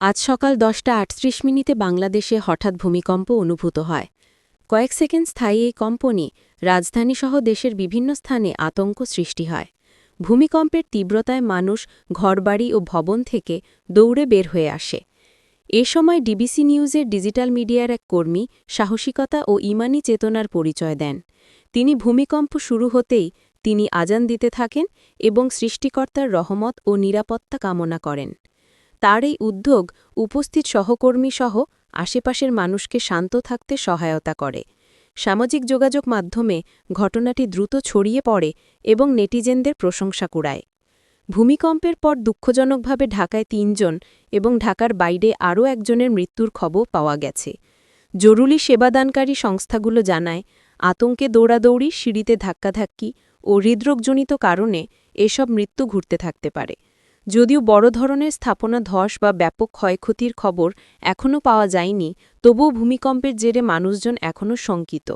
আজ সকাল 10:38 বাংলাদেশে হঠাৎ ভূমিকম্প অনুভূত হয়। কয়েক সেকেন্ড স্থায়ী এই কম্পনে রাজধানীসহ দেশের বিভিন্ন স্থানে আতঙ্ক সৃষ্টি হয়। ভূমিকম্পের তীব্রতায় মানুষ ঘরবাড়ি ও ভবন থেকে দৌড়ে বের হয়ে আসে। এ সময় ডিবিসি নিউজের ডিজিটাল মিডিয়ার এক কর্মী সাহসিকতা ও ইমানি চেতনার পরিচয় দেন। তিনি ভূমিকম্প শুরু হতেই তিনি আজান দিতে থাকেন এবং সৃষ্টিকর্তার রহমত ও নিরাপত্তা কামনা করেন। তার এই উদ্যোগ উপস্থিত সহকর্মীসহ আশেপাশের মানুষকে শান্ত থাকতে সহায়তা করে। সামাজিক যোগাযোগ মাধ্যমে ঘটনাটি দ্রুত ছড়িয়ে পড়ে এবং নেটিজেনদের প্রশংসা কুড়ায়। ভূমিকম্পের পর দুঃখজনকভাবে ঢাকায় ৩ জন এবং ঢাকার বাইরে আরও একজনের মৃত্যুর খবর পাওয়া গেছে। জরুরি সেবাদানকারী সংস্থাগুলো জানায়, আতঙ্কে দৌড়াদৌড়ি, সিঁড়িতে ধাক্কাধাক্কি ও হৃদরোগজনিত কারণে এসব মৃত্যু ঘটতে থাকতে পারে। যদিও বড় ধরনের স্থাপনা ধস বা ব্যাপক ক্ষয়ক্ষতির খবর এখনও পাওয়া যায়নি, তবুও ভূমিকম্পের জেরে মানুষজন এখনও শঙ্কিত।